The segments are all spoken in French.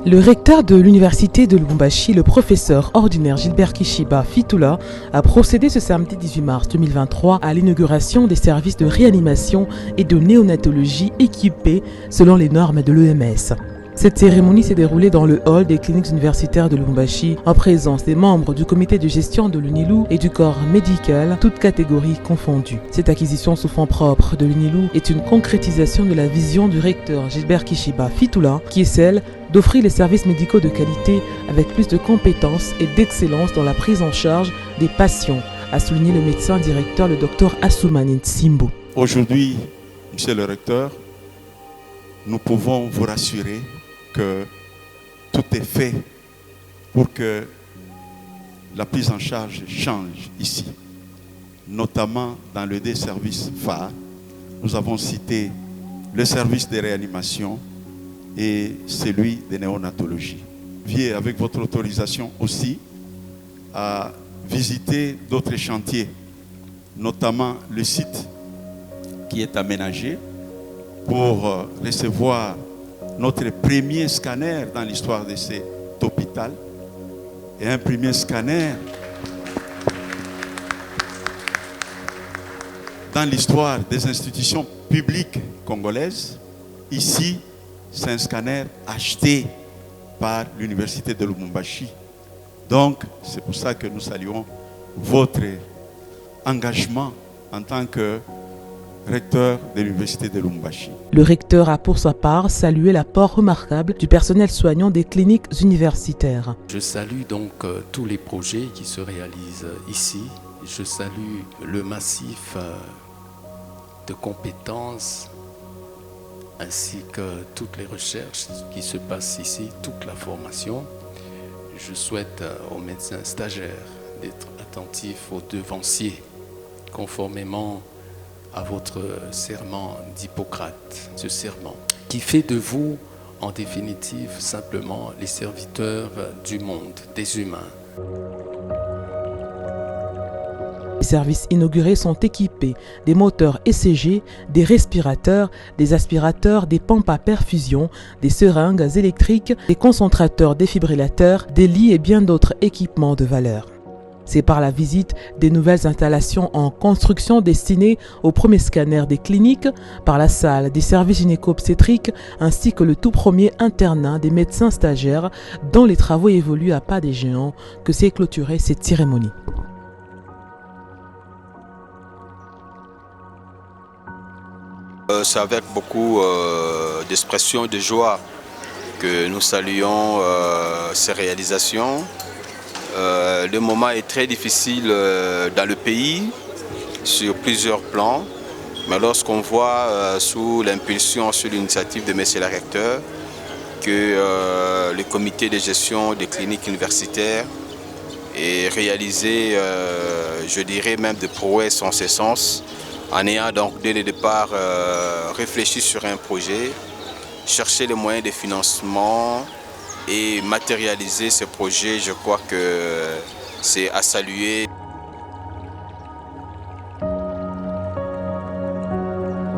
Le recteur de l'université de Lubumbashi, le professeur ordinaire Gilbert Kishiba Fitula, a procédé ce samedi 18 mars 2023 à l'inauguration des services de réanimation et de néonatologie équipés selon les normes de l'OMS. Cette cérémonie s'est déroulée dans le hall des cliniques universitaires de Lubumbashi en présence des membres du comité de gestion de l'UNILU et du corps médical, toutes catégories confondues. Cette acquisition sous fonds propres de l'UNILU est une concrétisation de la vision du recteur Gilbert Kishiba Fitula, qui est celle d'offrir les services médicaux de qualité avec plus de compétences et d'excellence dans la prise en charge des patients, a souligné le médecin directeur, le Dr Assoumani Nsimbo. Aujourd'hui, monsieur le recteur, nous pouvons vous rassurer que tout est fait pour que la prise en charge change ici, notamment dans les deux services phares. Nous avons cité le service de réanimation et celui de néonatologie. Viens avec votre autorisation aussi à visiter d'autres chantiers, notamment le site qui est aménagé pour recevoir notre premier scanner dans l'histoire de cet hôpital et un premier scanner dans l'histoire des institutions publiques congolaises. Ici, c'est un scanner acheté par l'université de Lubumbashi. Donc, c'est pour ça que nous saluons votre engagement en tant que recteur de l'université de Lubumbashi. Le recteur a pour sa part salué l'apport remarquable du personnel soignant des cliniques universitaires. Je salue donc tous les projets qui se réalisent ici. Je salue le massif de compétences ainsi que toutes les recherches qui se passent ici, toute la formation. Je souhaite aux médecins stagiaires d'être attentifs aux devanciers, conformément à votre serment d'Hippocrate, ce serment qui fait de vous, en définitive, simplement les serviteurs du monde, des humains. Les services inaugurés sont équipés des moteurs ECG, des respirateurs, des aspirateurs, des pompes à perfusion, des seringues électriques, des concentrateurs défibrillateurs, des lits et bien d'autres équipements de valeur. C'est par la visite des nouvelles installations en construction destinées au premier scanner des cliniques, par la salle des services gynéco-obstétriques ainsi que le tout premier internat des médecins stagiaires dont les travaux évoluent à pas des géants que s'est clôturée cette cérémonie. C'est avec beaucoup d'expression de joie que nous saluons ces réalisations. Le moment est très difficile dans le pays, sur plusieurs plans. Mais lorsqu'on voit sous l'impulsion, sur l'initiative de M. le recteur, que le comité de gestion des cliniques universitaires est réalisé, je dirais même de prouesses en ce sens, en ayant donc dès le départ réfléchi sur un projet, cherché les moyens de financement et matérialiser ce projet, je crois que c'est à saluer.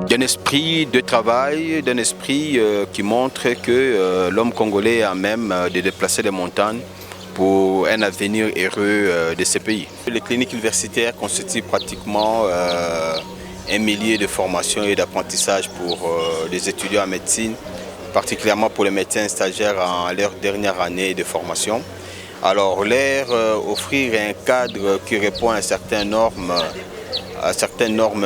D'un esprit de travail, d'un esprit qui montre que l'homme congolais est à même de déplacer les montagnes pour un avenir heureux de ce pays. Les cliniques universitaires constituent pratiquement un millier de formations et d'apprentissage pour les étudiants en médecine, particulièrement pour les médecins stagiaires en leur dernière année de formation. Alors leur offrir un cadre qui répond à certaines normes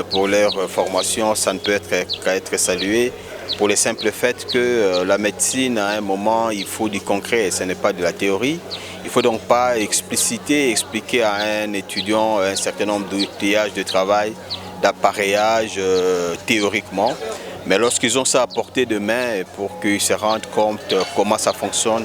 pour leur formation, ça ne peut qu'être salué pour le simple fait que la médecine, à un moment, il faut du concret, ce n'est pas de la théorie. Il ne faut donc pas expliquer à un étudiant un certain nombre d'outillages de travail, d'appareillage théoriquement. Mais lorsqu'ils ont ça à portée de main pour qu'ils se rendent compte comment ça fonctionne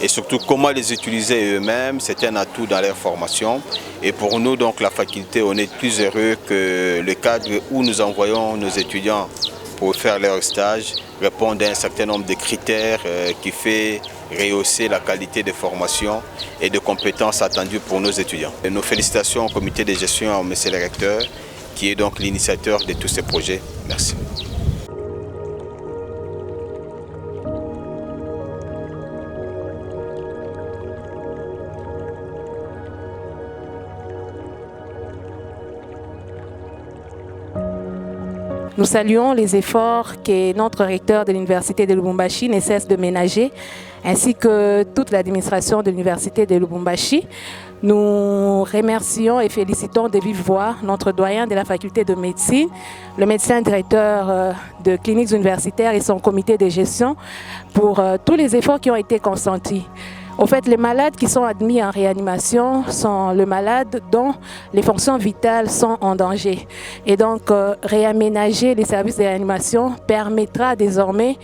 et surtout comment les utiliser eux-mêmes, c'est un atout dans leur formation. Et pour nous, donc, la faculté, on est plus heureux que le cadre où nous envoyons nos étudiants pour faire leur stage répondent à un certain nombre de critères qui fait rehausser la qualité de formation et de compétences attendues pour nos étudiants. Et nos félicitations au comité de gestion, à M. le recteur, qui est donc l'initiateur de tous ces projets. Merci. Nous saluons les efforts que notre recteur de l'Université de Lubumbashi ne cesse de ménager, ainsi que toute l'administration de l'Université de Lubumbashi. Nous remercions et félicitons de vive voix notre doyen de la faculté de médecine, le médecin directeur de cliniques universitaires et son comité de gestion pour tous les efforts qui ont été consentis. Au fait, les malades qui sont admis en réanimation sont les malades dont les fonctions vitales sont en danger. Et donc, réaménager les services de réanimation permettra désormais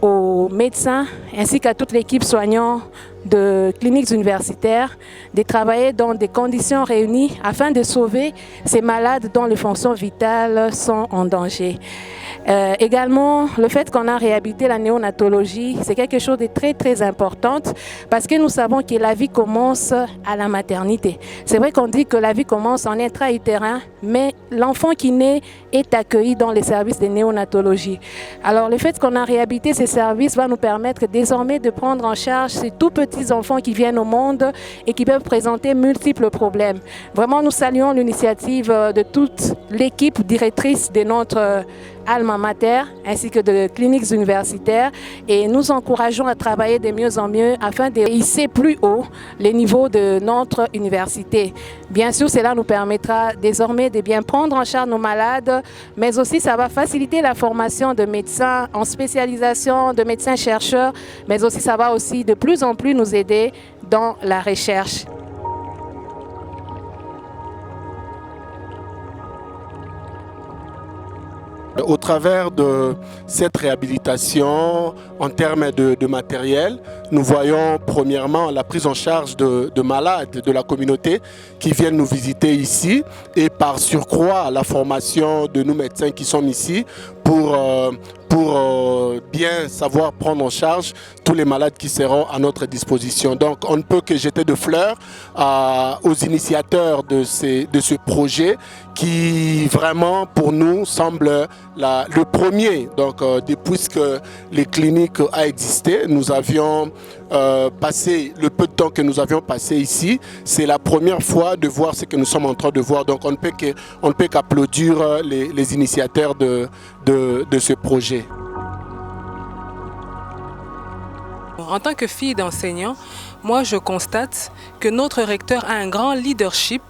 aux médecins ainsi qu'à toute l'équipe soignante de cliniques universitaires de travailler dans des conditions réunies afin de sauver ces malades dont les fonctions vitales sont en danger. Également, le fait qu'on a réhabilité la néonatologie, c'est quelque chose de très important parce que nous savons que la vie commence à la maternité. C'est vrai qu'on dit que la vie commence en intra-utérin, mais l'enfant qui naît est accueilli dans les services de néonatologie. Alors le fait qu'on a réhabilité ces services va nous permettre désormais de prendre en charge ces tout petits enfants qui viennent au monde et qui peuvent présenter multiples problèmes. Vraiment, nous saluons l'initiative de toute l'équipe directrice de notre alma mater ainsi que de cliniques universitaires et nous encourageons à travailler de mieux en mieux afin de hisser plus haut les niveaux de notre université. Bien sûr, cela nous permettra désormais de bien prendre en charge nos malades, mais aussi ça va faciliter la formation de médecins en spécialisation, de médecins chercheurs, mais aussi ça va aussi de plus en plus nous aider dans la recherche. Au travers de cette réhabilitation en termes de matériel, nous voyons premièrement la prise en charge de malades de la communauté qui viennent nous visiter ici et par surcroît la formation de nous médecins qui sommes ici pour bien savoir prendre en charge tous les malades qui seront à notre disposition. Donc on ne peut que jeter de fleurs aux initiateurs de ce projet qui vraiment pour nous semble le premier. Donc depuis que les cliniques ont existé, nous avions passé le peu de temps que nous avions passé ici, c'est la première fois de voir ce que nous sommes en train de voir. Donc on ne peut qu'applaudir les initiateurs de ce projet. En tant que fille d'enseignant, moi je constate que notre recteur a un grand leadership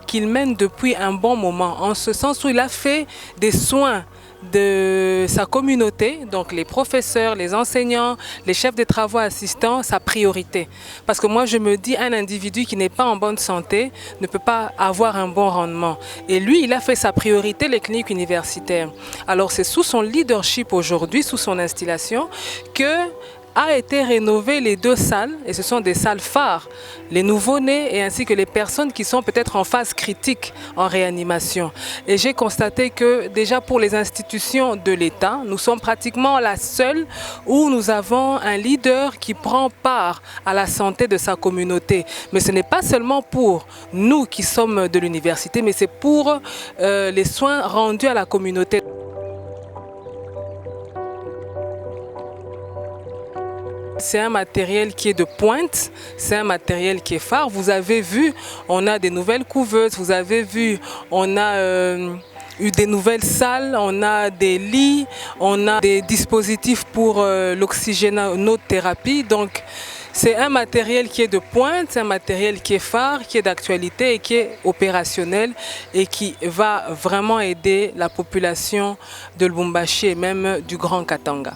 qu'il mène depuis un bon moment, en ce sens où il a fait des soins de sa communauté, donc les professeurs, les enseignants, les chefs de travaux assistants, sa priorité. Parce que moi je me dis, un individu qui n'est pas en bonne santé ne peut pas avoir un bon rendement. Et lui, il a fait sa priorité, les cliniques universitaires. Alors c'est sous son leadership aujourd'hui, sous son installation, que a été rénové les 2 salles, et ce sont des salles phares, les nouveau-nés et ainsi que les personnes qui sont peut-être en phase critique en réanimation. Et j'ai constaté que déjà pour les institutions de l'État, nous sommes pratiquement la seule où nous avons un leader qui prend part à la santé de sa communauté. Mais ce n'est pas seulement pour nous qui sommes de l'université, mais c'est pour les soins rendus à la communauté. C'est un matériel qui est de pointe, c'est un matériel qui est phare. Vous avez vu, on a des nouvelles couveuses, vous avez vu, on a eu des nouvelles salles, on a des lits, on a des dispositifs pour l'oxygénothérapie. Donc c'est un matériel qui est de pointe, c'est un matériel qui est phare, qui est d'actualité et qui est opérationnel et qui va vraiment aider la population de Lubumbashi et même du Grand Katanga.